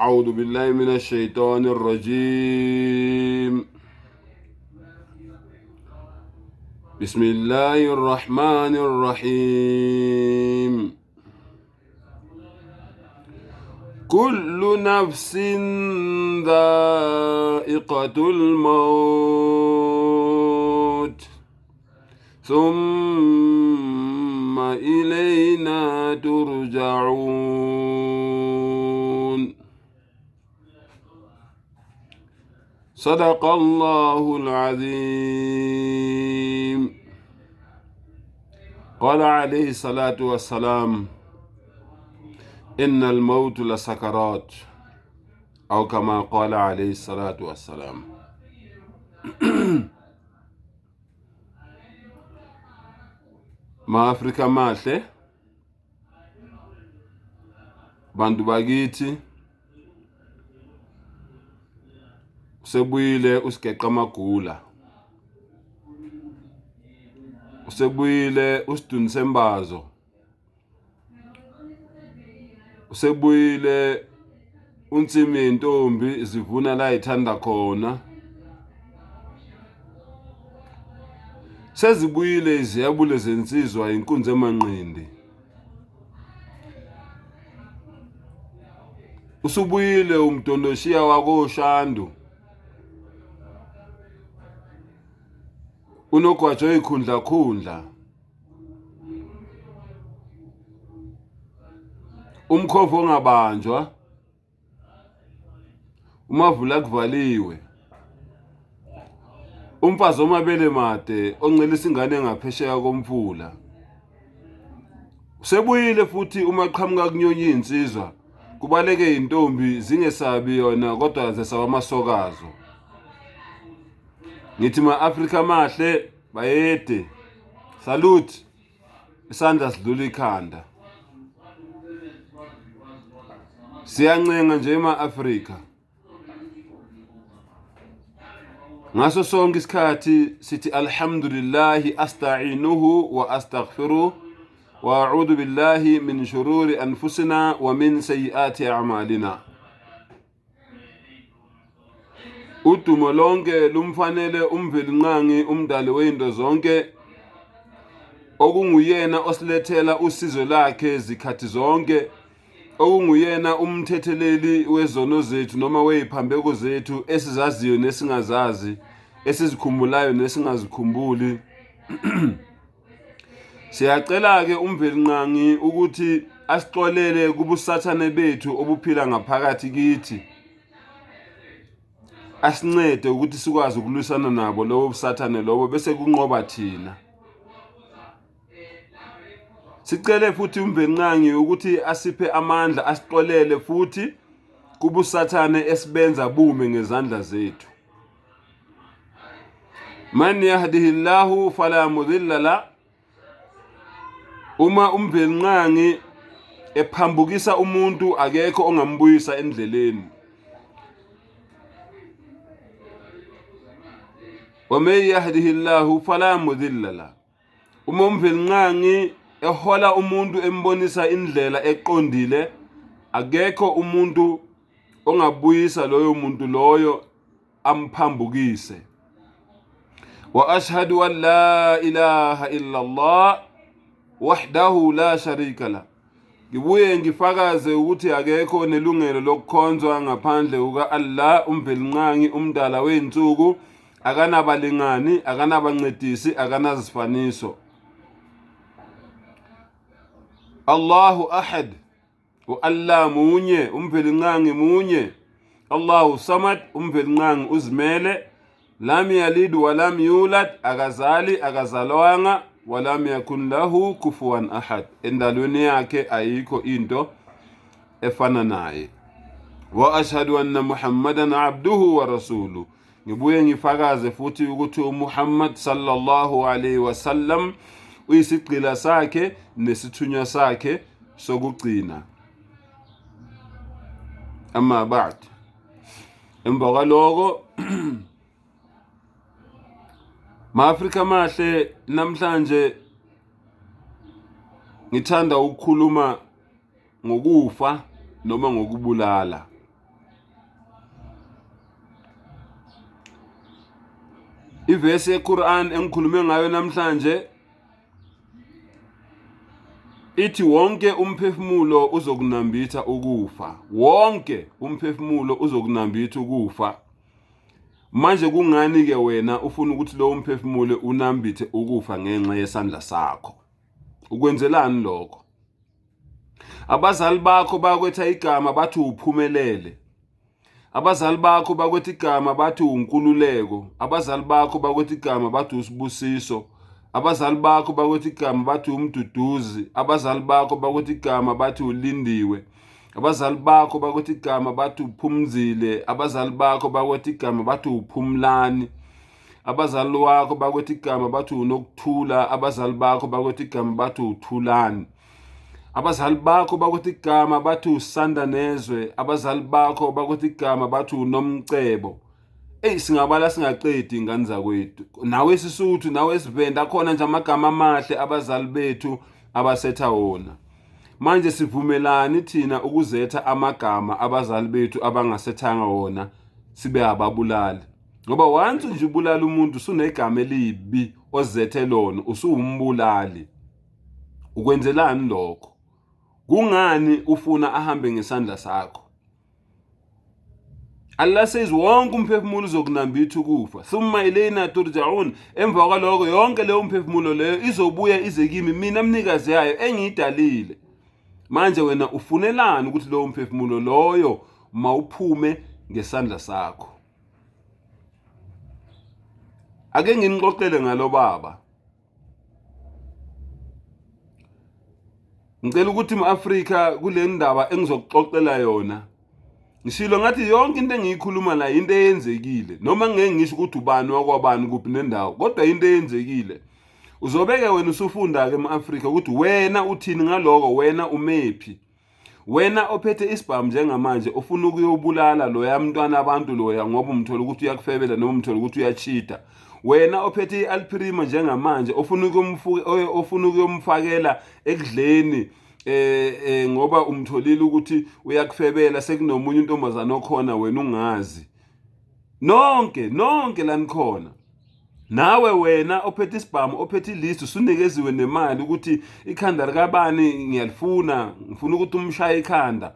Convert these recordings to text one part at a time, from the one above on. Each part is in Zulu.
أعوذ بالله من الشيطان الرجيم. بسم الله الرحمن الرحيم. كل نفس ذائقة الموت ثم إلينا ترجعون. صدق الله العظيم. قال عليه الصلاة والسلام: إن الموت لسكرات، أو كما قال عليه الصلاة والسلام. Ma-Afrika mahle, bantu bakithi, usebuyile usigeqa amagula, usebuyile usidunise embazo, usebuyile unsimi yentombi zivuna la ithanda khona, sezibuyile iziyabule zensizwa inkunzi emanqindi, usubuyile umdondoshiya wakoshandu, unogwajo ikhundla khundla, umkhofo ongabanjwa, umavula kuvaliwe, umfazi omabele made oncelisa ingane ngaphesheya komfula. Usebuyile futhi uma qhamuka kunyonyi insizwa, kubaleke intombi zingesabi yona kodwa zesaba amasokazo. Ngithi ma-Afrika mahle bayede, salute, isandla sidlula ikhanda. Siyancenga nje ma-Afrika, ngaso sonke isikhathi sithi alhamdulillahi asta'inuhu wa astaghfiruh wa a'udhu billahi min shururi anfusina wa min sayyiati a'malina. Udumo lonke lumfanele umvelinqangi umdali weinto zonke, okunguyena osilethela usizo lakhe zikhathi zonke, okunguyena umthetheleli wezono zethu noma weziphambeko zethu esizaziyo nesingazazi, esizikhumbulayo nesingazikhumbuli. Siyacela ke umvelinqangi ukuthi asixolele kubusathane bethu obuphila ngaphakathi kithi, asincede ukuthi sikwazi ukulwisana nabo lobo busathane lobo bese kunqoba thina. Sicele futhi umvelinqangi ukuthi asiphe amandla, asixolele futhi kubusathane esibenza bume ngezandla zethu. Man yahdihillahu fala mudilla la. Uma umvelinqangi ephambukisa umuntu akekho ongambuyisa endleleni. Wa man yahdihillahu fala mudilla la. Uma umvelinqangi ehola umuntu embonisa indlela eqondile, akekho umuntu ongabuyisa loyo muntu loyo amphambukise. Wa ashhadu an la ilaha illa Allah wahdahu la sharika la. Ngibuye ngifakaze ukuthi akekho onelungelo lokukhonzwa ngaphandle kuka Allah, umvelinqangi umdala weinsuku, akanabalingani, akanabancedisi, akanazifaniso. Allahu ahad, Allah munye, umvelinqangi munye. Allahu samad, umvelinqangi uzimele. Lam yalid wa lam yulad, akazali akazalwanga, wa lam yakun lahu kufuwan ahad, endalweni yakhe ayikho into efana naye. Wa ashhadu anna Muhammadan abduhu wa rasuluhu. Ngibuye ngifakaze futhi ukuthi uMuhammad sallallahu alaihi wasallam uyisigqila sakhe nesithunywa sakhe sokugcina. Amma ba'd, emva kwaloko ma-Afrika mahle, namhlanje ngithanda ukukhuluma ngokufa noma ngokubulala. ivesi yeQuran engikhulume ngayo namhlanje ithi wonke umphefumulo uzokunambitha ukufa. Wonke umphefumulo uzokunambitha ukufa. Manje kungani ke wena ufuna ukuthi lo umphefumulo unambithe ukufa ngenxa yesandla sakho? Ukwenzelani lokho? Abazali bakho bakwetha igama bathi uphumelele. Abazali bakho bakwetha igama bathi unkululeko. Abazali bakho bakwetha igama bathi usibusiso. Abazali bakho bakwetha igama bathi umduduzi. Abazali bakho bakwetha igama bathi ulindiwe. Abazali bakho bakwetha igama bathi uphumzile. Abazali bakho bakwetha igama bathi uphumlani. Abazali wakho bakwetha igama bathi unokuthula. Abazali bakho bakwetha igama bathi uthulani. Abazali bakho bakwetha igama bathi usanda nezwe. Abazali bakho bakwetha igama bathi unomcebo. Singabala singaqedi ingane zakwethu. Nawe Sisuthu, nawe Sivenda, khona nje amagama amahle abazali bethu abasetha wona. Manje sivumelani thina ukuzetha amagama abazali bethu abangasethanga wona sibe ababulali. Ngoba once nje ubulala umuntu usunegama elibi ozethe lona, usuwumbulali. Ukwenzelani lokho? Kungani ufuna ahambe ngesandla sakho? Allah says wonke umphefumulo uzokunambitha ukufa. Thumma ilayna turja'un. Emva kwalokho yonke leyo umphefumulo leyo izobuya ize kimi mina mnikazi yayo engiyidalile. Manje wena ufunelani ukuthi lowo umphefumulo loyo mawuphume ngesandla sakho? Ake nginixoxele ngalo baba. Ngicela ukuthi mu-Afrika kule ndaba engizokuxoxela yona ngishilo ngathi yonke into engiyikhuluma la into eyenzekile, noma ngeke ngisho ukuthi ubani wakwabani kuphi nendawo, kodwa into eyenzekile. Uzobeke wena usufunda ke mu-Afrika ukuthi wena uthini ngaloko, wena umephi. Wena ophethe isibhamu njengamanje ufuna ukuyobulala loya mntwana abantu loya ngoba umthola ukuthi uyakufebela noma umthola ukuthi uyachita. Wena ophethe iAlprima njengamanje ofuna ukuyomfakela ekudleni ngoba umtholile ukuthi uyakufebela sekunomunye intombazana okhona wena ungazi. Nonke la nikhona. Nawe wena ophethe isibhamu ophethe ilist usunikeziwe nemali ukuthi ikhanda likabani ngiyalifuna, ngifuna ukuthi umshaye ikhanda.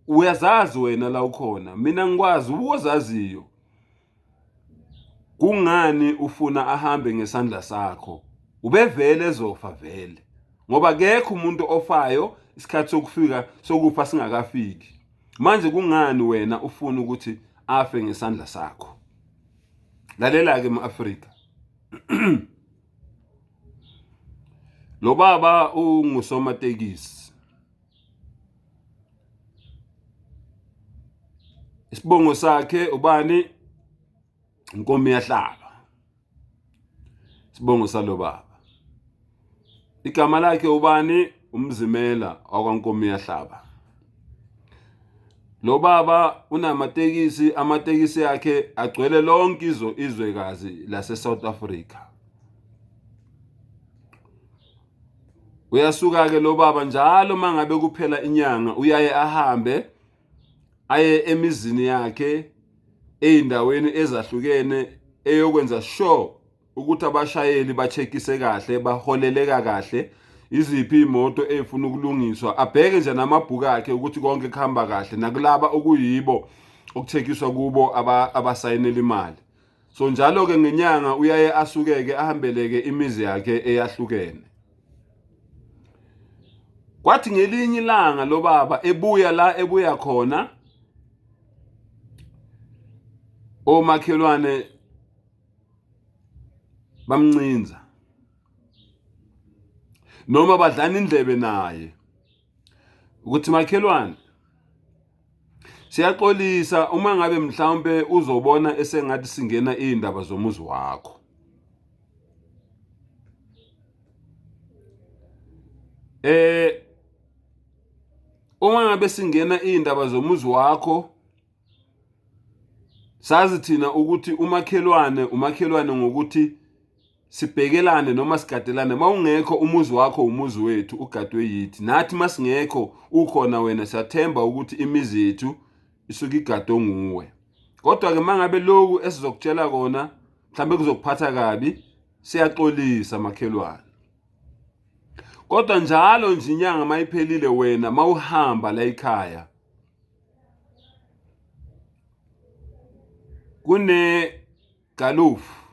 Uyazazi wena la ukhona, mina ngikwazi uzaziyo. Kungani ufuna ahambe ngesandla sakho? Ubevele ezofa vele. Ngoba akekho umuntu ofayo isikhathi sokufika sokufa singakafiki. Manje kungani wena ufuna ukuthi afe ngesandla sakho? Lalela ke mu-Afrika. Lo baba ungusomatekisi. Isibongo sakhe ubani? Nkomi yahlaba. Isibongo salo baba. Igama lakhe ubani? Umzimela wakwaNkomi yahlaba. Lo baba unamatekisi, amatekisi yakhe agcwele lonke izwekazi lase South Africa. Uyasuka ke lo baba njalo mangabe kuphela inyanga uyaye ahambe aye emizini yakhe eindaweni ezahlukene eyokwenza sure ukuthi abashayeli bachekise kahle, baholeleka kahle. Iziphi imoto efuna ukulungiswa, abheke nje namabhuku akhe ukuthi konke kuhamba kahle nakulaba okuyibo okuthekiswa kubo abasayinela imali. So njalo ke ngenyanga uyaye asukeke ahambeleke imizi yakhe eyahlukene. Kwathi ngelinye ilanga lo baba ebuya khona, omakhelwane bamncinza noma badlana indlebe naye ukuthi makhelwane, siyaxolisa uma ngabe mhlawumbe uzobona esengathi singena izindaba zomuzi wakho. Uma ngabe singena izindaba zomuzi wakho, sazi thina ukuthi umakhelwane ngokuthi sibhekelane noma sigadelane. Mawungekho umuzi wakho umuzi wethu ugadwe yithi. Nathi masingekho ukhona wena siyathemba ukuthi imizi yethu isuka igadwe nguwe. Kodwa ke mangabe lokhu esizokutshela kona mhlambe kuzokuphatha kabi, siyaxolisa makhelwane. Kodwa njalo nje inyanga mayiphelile wena mawuhamba la ekhaya kune galufu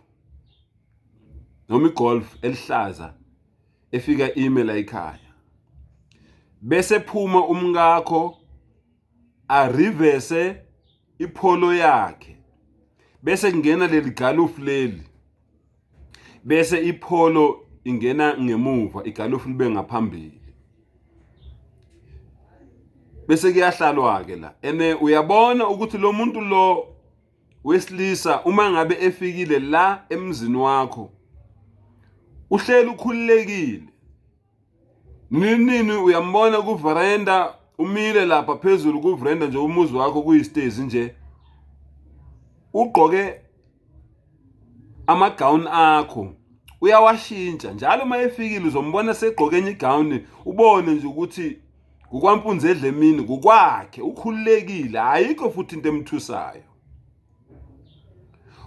noma igolf elihlaza efika ime la ekhaya, bese phuma umkakho reverse ipolo yakhe, bese kungena leli galufu leli, bese ipolo ingena ngemuva, igalufu libe ngaphambili, bese kuyahlalwa ke la. Ene uyabona ukuthi lo muntu lo wesilisa uma ngabe efikile la emzini wakho uhleli ukhululekile, nini uyambona ku veranda, umile lapha phezulu ku veranda nje, umuzi wakho kuyistezi nje, ugqoke amagown akho, uyawashintsha njalo mayefikile uzombona segqoke enye igown, ubone nje ukuthi kukwampunze edlemini kukwakhe, ukhululekile, ayikho futhi into emthusayo.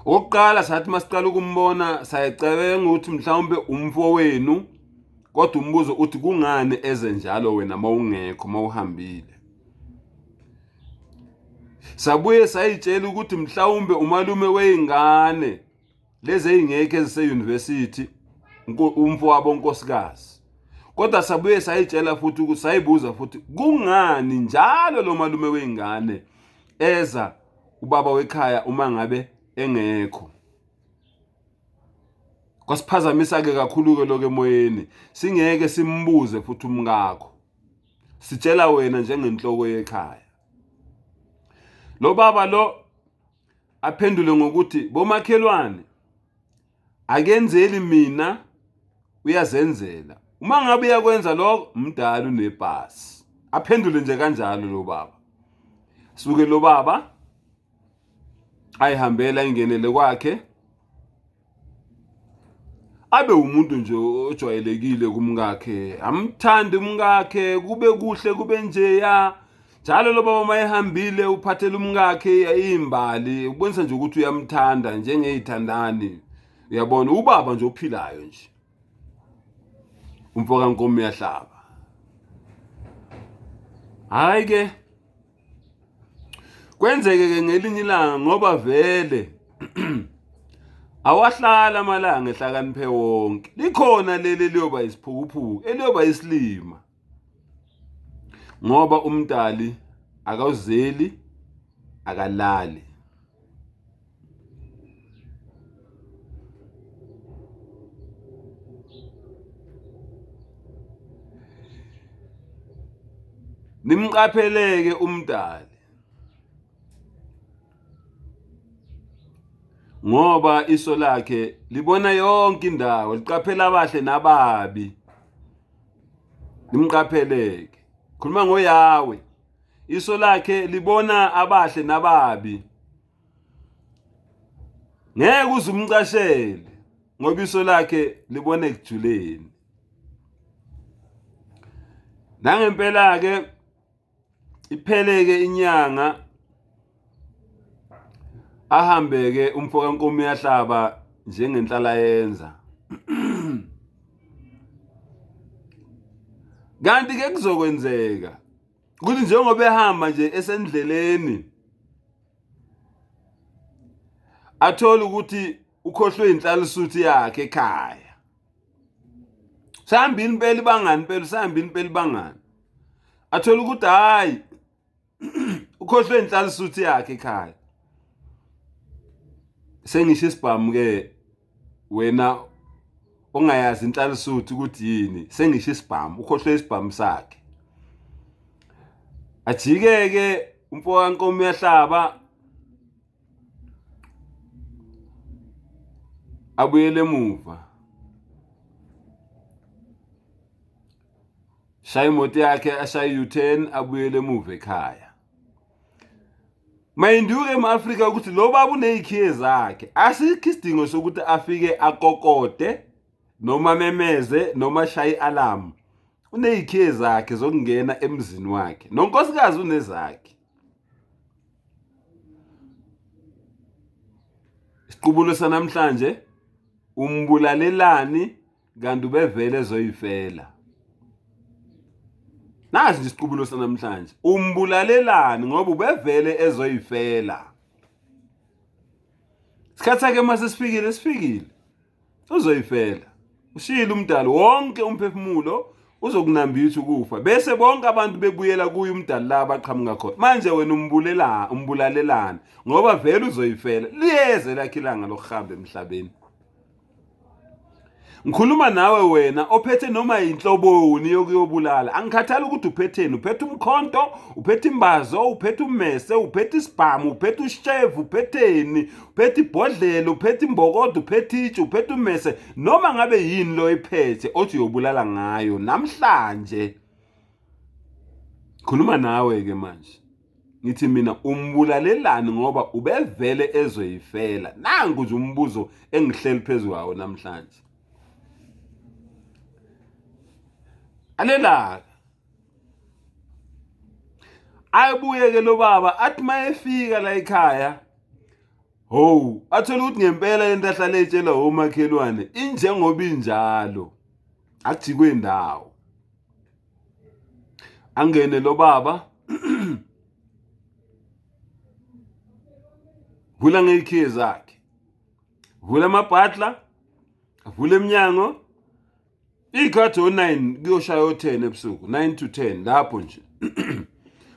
Oqala sathi masiqala ukumbona sayecabanga ukuthi mhlawumbe umfowenu, kodwa umbuzo uthi kungani eze njalo wena mawungekho mawuhambile. Sabuye sayitshela ukuthi mhlawumbe umalume weingane lezi ezingeke ezise-university, umfowabo unkosikazi. Kodwa sabuye sayitshela futhi ukuthi sayibuza futhi kungani njalo lo malume weingane eza ubaba wekhaya uma ngabe engekho. Kwasiphazamisa ke kakhulu ke lokho emoyeni, singeke simbuze futhi umkakho, sitshela wena njengenhloko yekhaya. Lo baba lo aphendule ngokuthi bomakhelwane akenzeli mina, uyazenzela. Uma ngabe uyakwenza lokho umdala unebhasi. Aphendule nje kanjalo lo baba. Suke lo baba ayihambela ingenele kwakhe, abe umuntu nje ojwayelekile kumkakhe, amthanda umkakhe, kube kuhle kube njeya. Njalo lo baba mayehambile uphathela umkakhe imbali, ubonisa nje ukuthi uyamthanda njengezithandani. Uyabona ubaba nje ophilayo nje, umfoka Nkomo yahlaba. Hayi ke kwenzeke ke ngelinye ilanga, ngoba vele awahlala amalanga ehlakaniphe wonke, likhona leli liyoba isiphukuphuku eliyoba isilima, ngoba umdali akawuzeli akalali. Nimqapheleke umdali, ngoba iso lakhe libona yonke indawo, liqaphela abahle nababi. Nimqapheleke, khuluma ngoYahwe, iso lakhe libona abahle nababi. Ngeke uze umcashele ngoba iso lakhe libona ekujuleni. Nangempela ke ipheleke inyanga, ahambeke umfoka Nkomo yahlaba njengenhlala yenza. Kanti ke kuzokwenzeka ukuthi njengoba ehamba nje esendleleni athola ukuthi ukhohlwe inhlalisuthi yakhe ekhaya. Sahambile impela ibangani phela, sahambile impela ibangani. Athola ukuthi hayi ukhohlwe inhlalisuthi yakhe ekhaya. Sengisho isibhamu ke wena ongayazi inhlalisuthi ukuthi yini, sengisho isibhamu, ukhohlwe isibhamu sakhe. Ajike ke umfoka Nkomo yahlaba abuyele emuva, shaya imoto yakhe, ashaya u-turn, abuyele emuva ekhaya. Mayinduke ema-Afrika ukuthi lo baba unezikhiye zakhe, asikho isidingo sokuthi afike akokode noma memeze noma shaye i-alarm. Unezikhiye zakhe zokungena emzini wakhe, nonkosikazi unezakhe. Isiqubulo sanamhlanje, umbulalelani kanti ubevele ezoyifela. Nazi nje isiqubulo sanamhlanje, umbulalelani ngoba ubevele ezoyifela. Isikhathi sakhe mase sifikile. Uzoyifela. Ushila umdali wonke umphefumulo uzokunambitha ukufa. Bese bonke abantu bebuyela kuye umdali la abaqhamuka khona. Manje wena umbulalelani ngoba vele uzoyifela. Liyeze lakhe ilanga lokuhamba emhlabeni. Ngikhuluma nawe wena ophethe noma inhloboni yokuyobulala. Angikhathali ukuthi uphetheni, uphethe umkhonto, uphethe imbazo, uphethe ummese, uphethe isibhamu, uphethe ushevu, uphetheni, uphethe ibhodlela, uphethe imbokodo, uphethe itshe, uphethe ummese, noma ngabe yini lo iphethe othi uyobulala ngayo namhlanje. Khuluma nawe ke manje. Ngithi mina umbulalelani ngoba ubevele ezoyifela. Nangu nje umbuzo engihleli phezulu kwawo namhlanje. Alela ayibuye ke lo baba athi mayefika la ekhaya athola ukuthi ngempela lento ahlale etshela omakhelwane injengoba injalo akujikwe indawo. Angene lo baba vula ngekhiye zakhe, vula amabhatla, vula eminyango. Ikhathi 9 kuyoshaya 10 ebusuku, 9 to 10 lapho nje.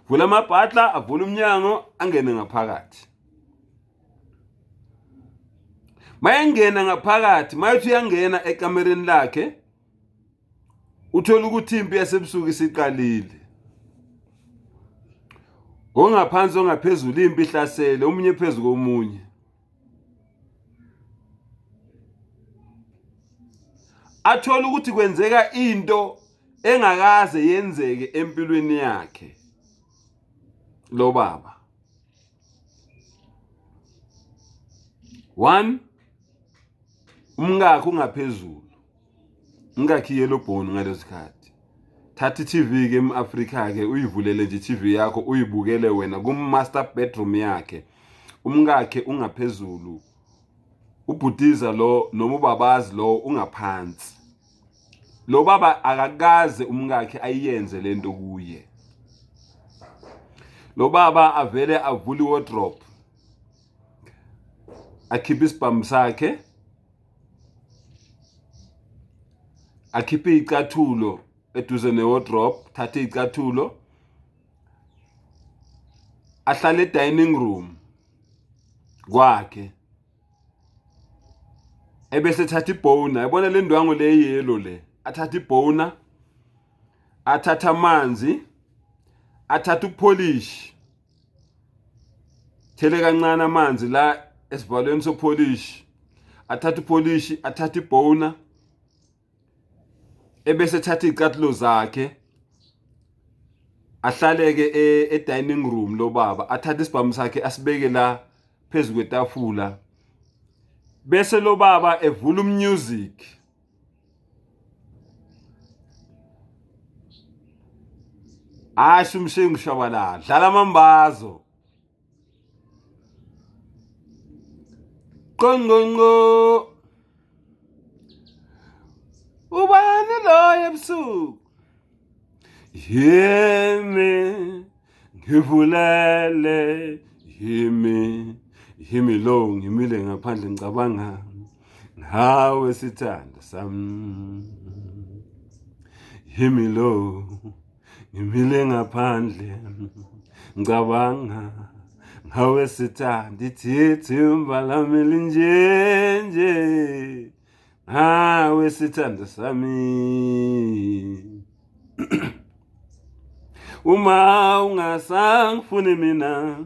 Vula amabhatla, avula umnyango, angene ngaphakathi. Mayengena ngaphakathi, mayithi uyangena ekamereni lakhe, uthola ukuthi impi yasebusuku isiqalile. Ongaphansi ongaphezulu impi ihlasele, omunye phezulu komunye. Athola ukuthi kwenzeka into engakaze yenzeke empilweni yakhe lo baba. 1 umngakho ungaphezulu, umngakhi yellow bone ngalesikhathi. Thatha iTV ke eAfrika ke uyivulele nje iTV yakho uyibukele wena master bedroom yakhe. Umngakhe ungaphezulu, ubhudiza lo noma ubabazi lo ungaphansi. Lo baba akakaze umngakhe ayenze lento kuye. Lo baba avele avula iwardrobe, akhipha isibhamu sakhe, akhiphe icathulo eduze newardrobe, thathe icathulo, ahlale dining room kwakhe. Ebese thatha ibhona, yabona le ndwangu le yellow le, athatha ibhona, athatha amanzi, athatha ukupolish. Thele kancane amanzi la esivalweni sopolish. Athatha upolish, athatha ibhona. Ebese thatha icathulo zakhe. Ahlaleke dining room lo baba, athatha isibhamu sakhe asibeke la phezu kwetafula. Bese lo baba evula umusic. Asho umshengu shabalala, dlala amambazo. Qonqonqo. Ubani lo ebusuku? Yimi ngivulele, yimi lo ngimile ngaphandle ngicabanga ngawe sithanda sami. Yimi lo ngimile ngaphandle ngicabanga ngawe sithanda, ithimba lami linjenje ngawe sithanda sami. Uma ungasangifuni mina,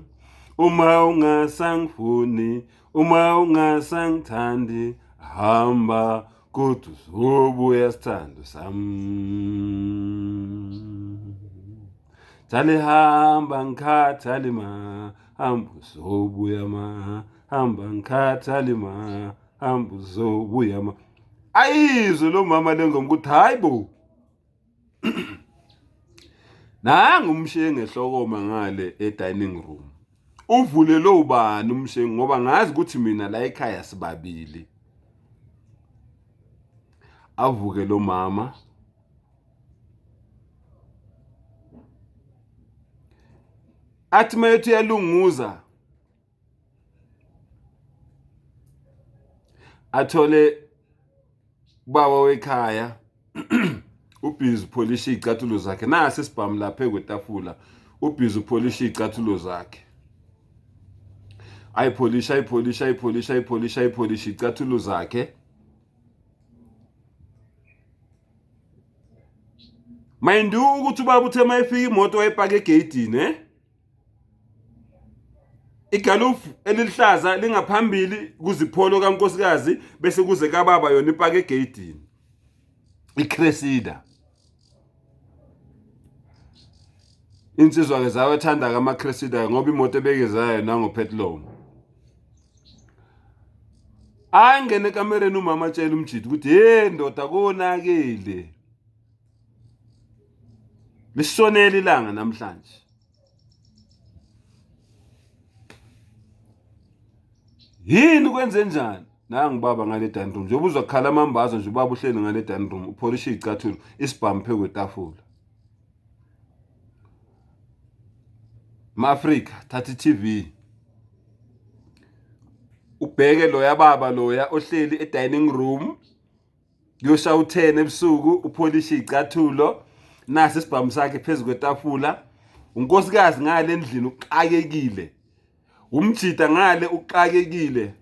uma ungasangifuni, uma ungasangithandi, hamba kodwa uzobuya sithando sami. Jale hamba ngikhathale ma, hamba uzobuya ma, hamba ngikhathale ma, hamba uzobuya ma. Ayizwe lo mama lengoma ukuthi hayibo. Nangu umshiye ngehlokoma ngale dining room. uvule lo ubani umshengu ngoba ngazi ukuthi mina la ekhaya sibabili. Avuke lo mama athi mayethu yalunguza athole baba wekhaya ubhizi upolisha izicathulo zakhe. Nasi isibhamu lapha kwetafula, ubhizi upolisha izicathulo zakhe. Ayipolisha izicathulo zakhe. Mind you ukuthi ubaba uthe mayifika imoto wayipaka egeyidini, igalufu elihlaza lingaphambili kuzipholo kaNkosikazi bese kuze kababa yona ipaka egeyidini. iCressida. Insizwa ke zawathanda kaMaCressida ngoba imoto ebekezayo nangopetrol. Angene ekamereni umama atshela umjidi ukuthi hey ndoda konakele. Lisonela ilanga namhlanje. Yini kwenze njani? Nangu baba ngale dining room. Njengoba uzokhala amambazo nje ubaba uhleli ngale dining room upolisha izicathulo isibhamu phezu kwetafula. Ma-Afrika thatha iTV. Ubheke loya baba loya ohleli edining room. Kuyoshaya u10 ebusuku upolisha izicathulo. Nasi isibhamu sakhe phezu kwetafula. Unkosikazi ngale endlini uqakekile. Umjida ngale uqakekile.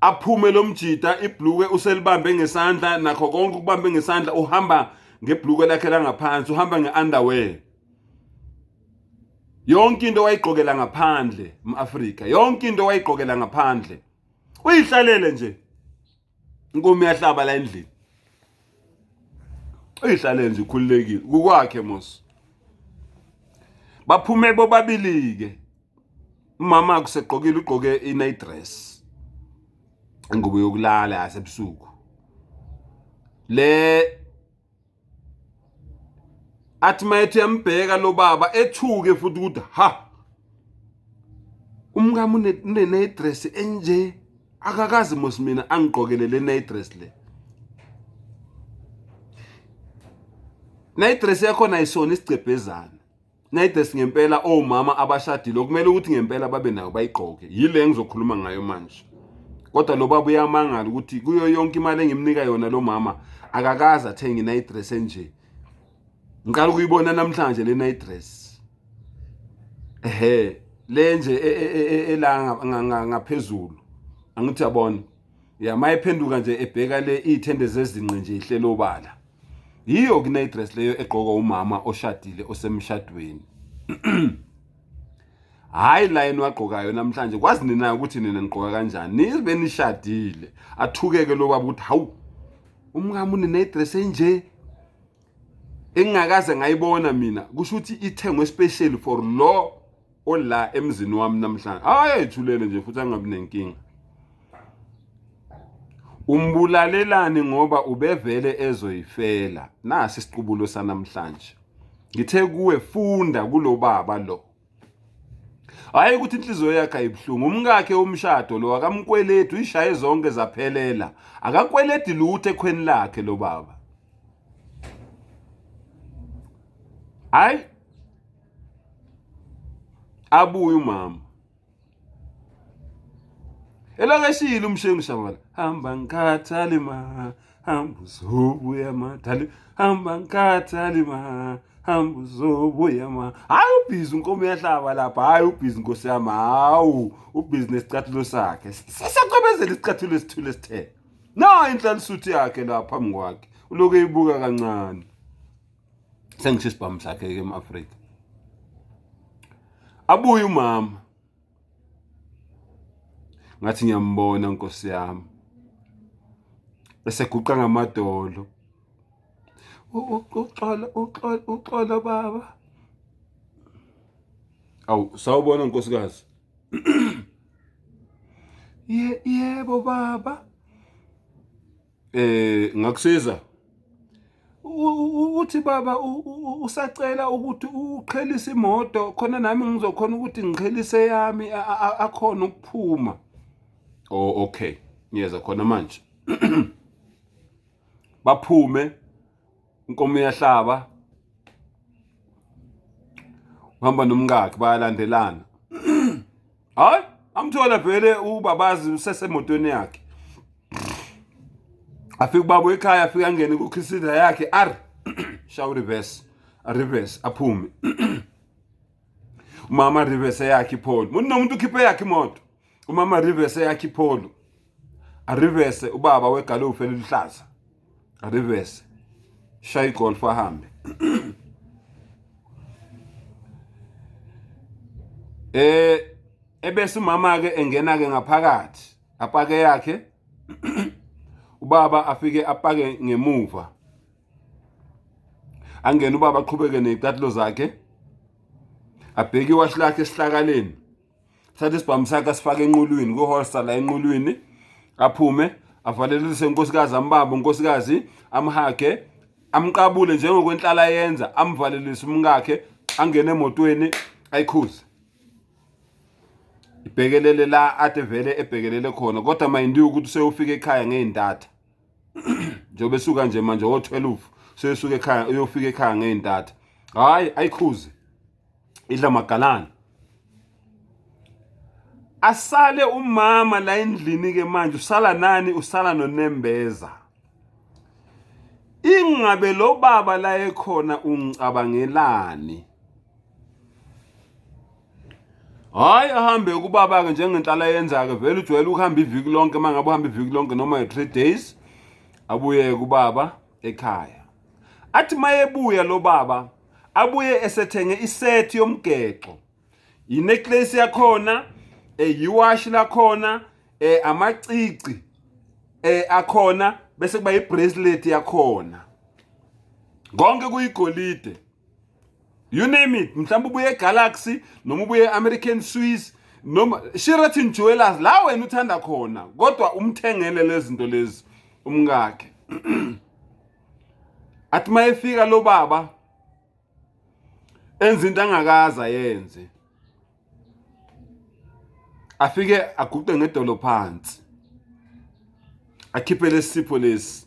Aphume lo mjida ibhluke uselibambe ngesandla nakho konke ukubambe ngesandla uhamba ngebhluke lakhe langaphansi uhamba ngeunderwear. Yonke into wayigqokela ngaphandle eAfrika. Yonke into wayigqokela ngaphandle. Uyihlalele nje. Inkomo yahlaba la endlini. Uyihlalele nje ukhululekile kukwakhe mos. Baphume bobabili ke. Umama kuseqokile ugqoke i-night dress. Ingubo yokulala yasebusuku. Le athi mayethu yambheka lo baba ethuke futhi ukuthi ha. Umkami une-night dress enje akakazi mos mina angigqokele le night dress le. Night dress yakho ayisona isicebhezana. Night dress ngempela omama abashadile okumele ukuthi ngempela babe nayo bayigqoke. Yile engizokhuluma ngayo manje. Kodwa lo baba uyamangala ukuthi kuyo yonke imali engimnika yona lo mama akakaza athenga i-night dress enje. Ngicela ukuyibona namhlanje le night dress. Le nje elanga ngaphezulu. Angithi yabona. Ya mayiphenduka nje ebheka le ithende zezinqe nje ihlelo obala. Yiyo ke night dress leyo egqokwa umama oshadile osemshadweni. Hayi la yena wagqokayo namhlanje kwazi nina ukuthi nina nigqoka kanjani. Nibe nishadile. Athukeke lo baba ukuthi hawu. Umkami une-night dress enje. Engingakaze ngayibona mina kusho ukuthi ithengwe special for lo ola emzini wami namhlanje. Ayethulele nje futhi angabi nenkinga. Umbulalelani ngoba ubevele ezoyifela. Nasi isiqubulo sanamhlanje. Ngithe kuwe funda kulo baba lo. Hayi ukuthi inhliziyo yakhe ayibhlungu. Umkakhe umshado lo akamkweledu ishaye zonke zaphelela. Akakweledi lutho ekhweni lakhe lo baba. Hayi abuye umama. Elokeshile umshengu Shabala. Hamba ngikhathale ma, hamba uzobuya madali. Hamba ngikhathale ma, hamba uzobuya ma. Hayi ubhizi inkomo yahlaba lapha. Hayi ubhizi inkosi yami. Hawu ubhizi nesicathulo sakhe. Sesaqobezela isicathulo esithule sithe. Na inhlansuthi yakhe lapha phambi kwakhe. Uloku eyibuka kancane. Sengisho isibhamu sakhe ke eAfrika. Abuye umama. Ngathi ngiyambona Nkosi yami. Bese guqa ngamadolo. Uxola baba. Awu sawubona Nkosikazi. Yebo baba. Ngakusiza. uthi baba usacela ukuthi uqhelise imoto khona nami ngizokhona ukuthi ngiqhelise yami akhona ukuphuma. Oh okay, ngiyeza khona manje. Baphume, inkomo iyahlaba, uhamba nomngakhe bayalandelana. Hayi, amthola vele ubabazi usesemotweni yakhe. Afika ubaba ekhaya, afika angene kuChrysida yakhe, shaw reverse, aphume. Umama reverse yakhe ipholo. Nomuntu ukhiphe yakhe imoto. Umama reverse yakhe ipholo. Reverse ubaba wegalofu eliluhlaza. Reverse. Shaya igolf ahambe. Ebese umama ke engena ke ngaphakathi, apake yakhe. Ubaba afike apake ngemuva. Angena ubaba aqhubeke nezicathulo zakhe. Abheke iwashi lakhe esihlakaleni. Thatha isibhamu sakhe asifake enqulwini, ku-holster la enqulwini. Aphume, avalelise unkosikazi, ambambe unkosikazi, amhage, amqabule njengokwenhlala yenza, amvalelise umngakhe, angene emotweni, ayikhuze. Ibhekelele la ade vele ebhekelele khona, kodwa mayindi ukuthi seyofika ekhaya ngeentatha. Njengoba esuka nje manje ngo-12 seyesuka ekhaya, uyofika ekhaya ngeentatha. Hayi, ayikhuze. Idla magalana. Asale umama la endlini ke manje, usala nani? Usala noNembeza. Ingabe lo baba la ekhona ungicabangelani? Hayi, ahambe kubaba ke njengenhlala yenza ke vele ujwayele ukuhamba iviki lonke, mangabe uhamba iviki lonke noma 3 days, abuye kubaba ekhaya. Athi mayebuya lo baba, abuye esethenge isethi yomgexo. Inecklace yakhona, iwashi lakhona, amacici akhona, bese kuba ibracelet yakhona. Konke kuyigolide. You name it, mhlawumbe ubuye eGalaxy noma ubuye eAmerican Swiss noma Sheraton Jewelers la wena uthanda khona, kodwa umthengele lezi zinto lezi umngakhe. Athi mayefika lo baba enza into angakaza yenze. Afike aguqe ngedolo phansi. Akhiphe lesipho lesi.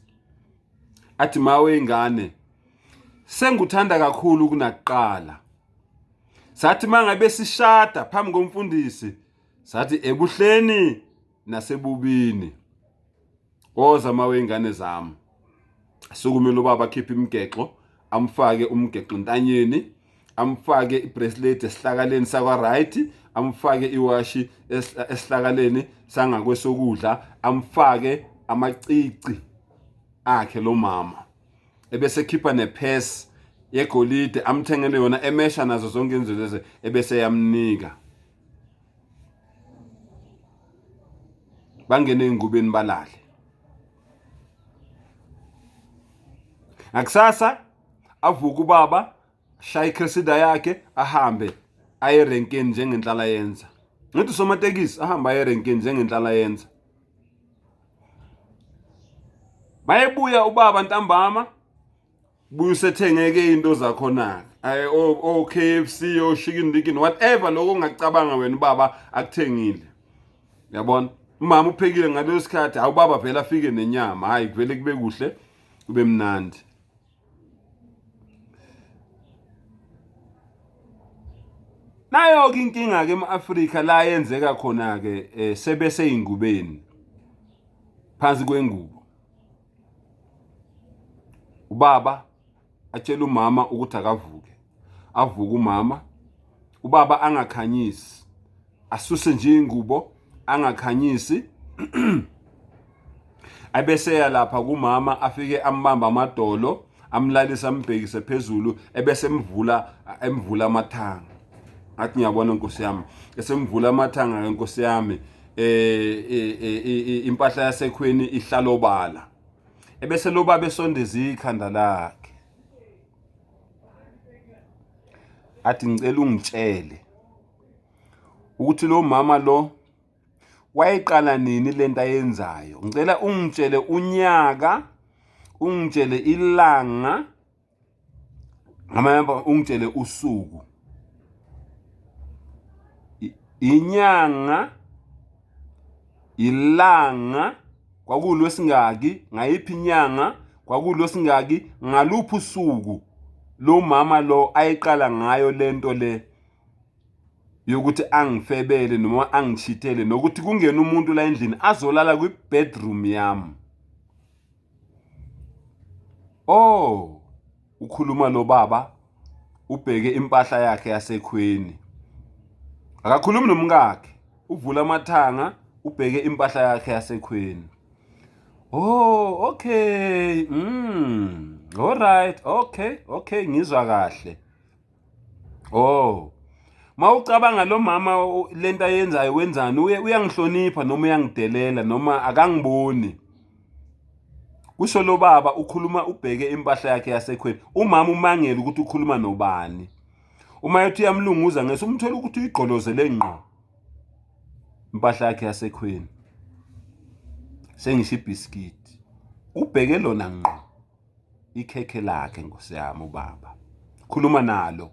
Athi mawe ingane, senguthanda kakhulu kunakuqala. Sathi mangabe sishada phambi komfundisi, sathi ebuhleni nasebubini. Oza mawe ingane zami. Sukumele ubaba akhiphe imgexo, amfake umgexo ntanyeni, amfake ibracelet esihlakaleni sakwa right, amfake iwashi esihlakaleni sangakwesokudla, amfake amacici akhe lo mama. Ebese khipha nepurse yegolide, amthengele yona emesha nazo zonke izinto lezi, ebese yamnika. Bangene engubeni balale. Ngakusasa avuka ubaba, shaya iChrysida yakhe, ahambe aye erenkeni njengenhlala yenza. Ngithi somatekisi ahamba aye erenkeni njengenhlala yenza. Bayebuya ubaba ntambama, buye usethengeke into zakhona. O KFC, o chicken licken, whatever lokho ongacabanga wena ubaba akuthengile. Uyabona? Umama uphekile ngaleso sikhathi, awubaba vele afike nenyama, hayi kuvele kube kuhle, kube mnandi. Nayo ke inkinga ke eAfrika la yenzeka khona ke sebese ingubeni phansi kwengubo. Ubaba atshela umama ukuthi akavuke. Avuka umama, ubaba angakhanyisi. Asuse nje ingubo, angakhanyisi. Abese yalapha kumama, afike ambamba amadolo, amlalisa ambhekise phezulu, ebese emvula amathanga. Athi ngiyabona Nkosi yami, esemvula amathanga Nkosi yami, impahla yasekhweni ihlala obala. Ebese lo baba esondeza ikhanda lakhe. Athi ngicela ungitshele ukuthi lo mama lo wayeqala nini lento ayenzayo. Ngicela ungitshele unyaka, ungitshele ilanga, ngamanye ungitshele usuku, inyanga, ilanga, kwakulwesingaki, ngayiphi inyanga, kwakulwesingaki, ngaluphi usuku lo mama lo ayiqala ngayo lento le yokuthi angifebele noma angichithele, nokuthi kungena umuntu la endlini azolala kwi-bedroom yami. Ukhuluma lo baba ubheke impahla yakhe yasekhweni, akakhulumi nomkakhe, uvula amathanga ubheke impahla yakhe yasekhweni. Okay, alright, okay, ngizwa kahle. Mawucabanga lo mama lento ayenzayo wenzani, uyangihlonipha noma uyangidelela noma akangiboni. Kusho lo baba ukhuluma ubheke impahla yakhe yasekhweni. Umama umangele ukuthi ukhuluma nobani. Uma ethi uyamlunguza ngese umthola ukuthi uyigqolozele ngqo impahla yakhe yasekhweni. Sengisho ibhiskiti. Ubheke lona ngqo ikhekhe lakhe Nkosi yami ubaba. Khuluma nalo.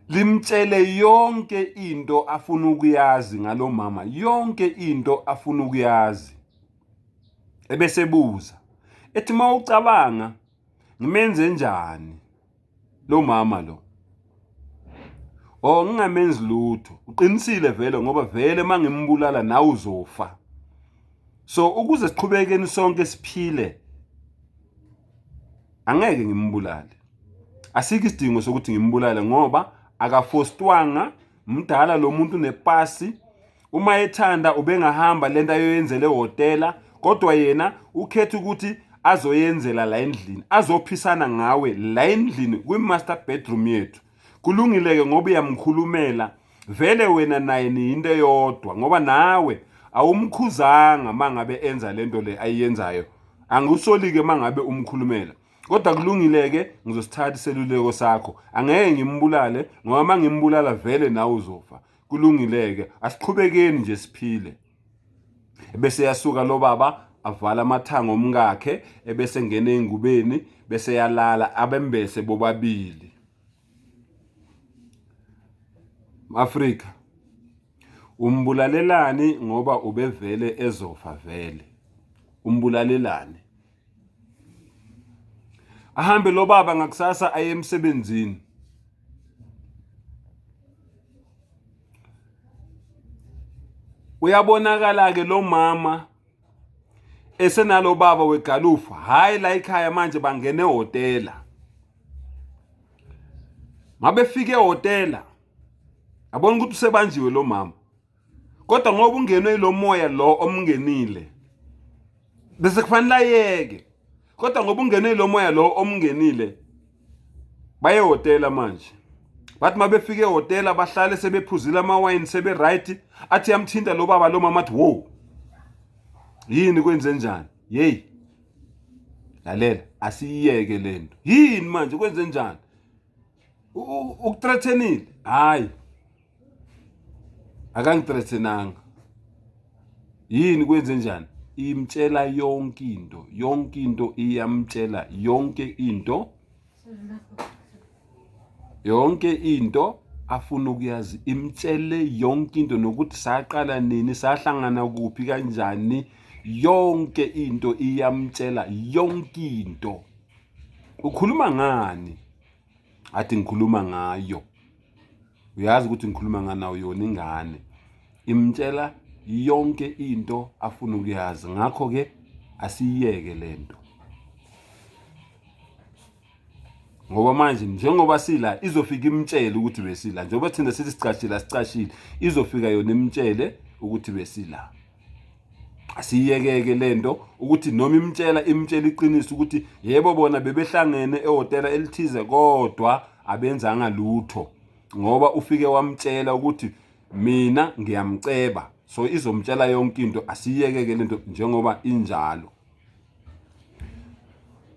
Limtshele yonke into afuna ukuyazi ngalo mama, yonke into afuna ukuyazi. Ebese buza ethi mawucabanga ngimenze njani lo mama lo. Ngingamenzi lutho. Uqinisile vele ngoba vele mangimbulala nawe uzofa. So ukuze siqhubekeni sonke siphile, angeke ngimbulale. Asikho isidingo sokuthi ngimbulale ngoba akafostwanga, mdala lo muntu nepasi. Uma ethanda ubengahamba lento ayoyenzele ehotela, kodwa yena ukhetha ukuthi azoyenzela la endlini, azophisana ngawe la endlini kwi-master bedroom yethu. Kulungile-ke ngoba uyamkhulumela, vele wena naye niyinto eyodwa ngoba nawe awumkhuzanga mangabe enza lento le ayenzayo. Angusoli-ke mangabe umkhulumela. Kodwa kulungile-ke ngizosithatha iseluleko sakho. Angeke ngimbulale ngoba mangimbulala vele nawe uzofa. Kulungile-ke asiqhubekeni nje siphile. Bese yasuka lo baba avala amathanga omkakhe, ebese ngene engubeni, bese yalala abembese bobabili. Afrika, umbulalelani ngoba ubevele ezofa vele. Umbulalelani. Ahambe lo baba ngakusasa aye emsebenzini. Uyabonakala-ke lo mama esenalo baba wegalufa, hayi la ekhaya manje bangene ehotela. Mabefike ehotela abona ukuthi usebanjiwe lo mama, kodwa ngoba ungenwe lo moya lo omngenile bese kufanele ayeke. Kodwa ngoba ungenwe lo moya lo omngenile baye ehotela manje. Bathi mabefike ehotela bahlale sebephuzile amawine sebe right, athi yamthinta lo baba lo mama athi wo, yini kwenze njani? Hey, lalela asiyeke lento. Yini manje kwenze njani? Ukuthreatenile? Hayi, akangithreatenanga. Yini kwenze njani? Imtshela yonke into iyamtshela yonke into afuna ukuyazi. Imtshele yonke into nokuthi saqala nini, sahlangana kuphi kanjani, yonke into iyamtshela yonke into. Ukhuluma ngani? Athi ngikhuluma ngayo. Uyazi ukuthi ngikhuluma nganayo yona ingane. Imtshela yonke into afuna ukuyazi. Ngakho ke asiyeke lento. Ngoba manje njengoba sila izofika imtshele ukuthi besila. Njengoba thina sithi sicashile, izofika yona imtshele ukuthi besila. Asiyeke lento ukuthi noma imtshela iqiniso ukuthi yebo bona bebehlangene ehotela elithize kodwa abenzanga lutho. Ngoba ufike wamtshela ukuthi mina ngiyamceba. So izomtshela yonke into. Asiyeke lento njengoba injalo.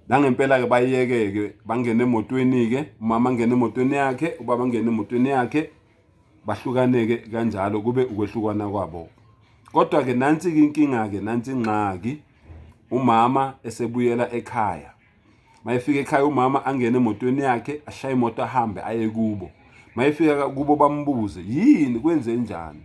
Nangempela ke bayiyeke bangene emotweni ke, umama ngene emotweni yakhe, ubaba ngene emotweni yakhe, bahlukaneke kanjalo kube ukwehlukana kwabo. Kodwa ke nansi inkinga ke, nansi ingxaki, umama esebuyela ekhaya. Mayefika ekhaya umama angene emotweni yakhe, ashaye imoto ahambe aye kubo. Mayefika kubo bambuze, yini kwenze njani?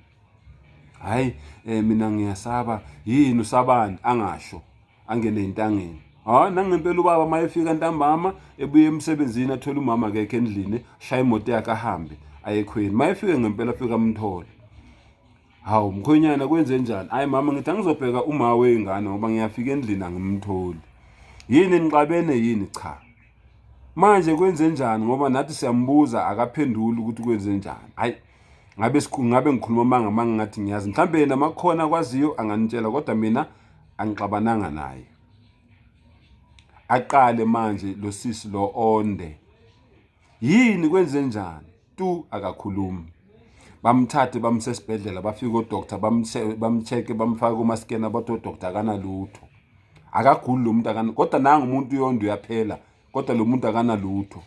Hayi, mina ngiyasaba. Yini usabani? Angasho, angene intangeni. Nangempela ubaba mayefika ntambama ebuye emsebenzini athola umama akekho endlini, shaya imoto yakhe ahambe aye ekhweni. Mayefika ngempela afika amthole. Hawu mkhwenyana kwenze njani? Hayi mama, ngithi angizobheka uma wengane ngoba ngiyafika endlini angimtholi. Yini nixabene yini? Cha. Manje kwenze njani ngoba nathi siyambuza akaphenduli ukuthi kwenze njani. Hayi, ngabe ngikhuluma manga ngathi ngiyazi. Mhlambe yena makhona akwaziyo anganitshela kodwa mina angixabananga naye. Aqale manje lo sisi lo onde. Yini kwenze njani? Akakhulumi. Bamthathe bamsesibhedlela, bafika odoctor bamcheck bamfaka kumaskena bathi odoctor akanalutho. Akaguli lo muntu kodwa nanga umuntu uyondo uyaphela kodwa lo muntu akanalutho.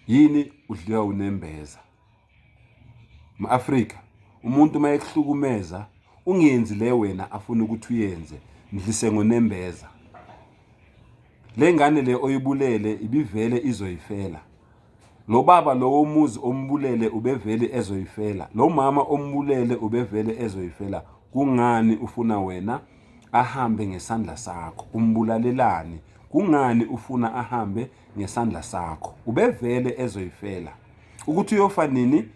Yini? Udliwa unembeza. Ma-Afrika, umuntu mayekuhlukumeza ungenzi le wena afuna ukuthi uyenze, mdlise ngonembeza. Le ngane le oyibulele ibivele izoyifela. Lo baba lo womuzi ombulele ubevele ezoyifela. Lo mama ombulele ubevele ezoyifela. Kungani ufuna wena ahambe ngesandla sakho? Umbulalelani? Kungani ufuna ahambe ngesandla sakho? Ubevele ezoyifela. Ukuthi uyofa nini?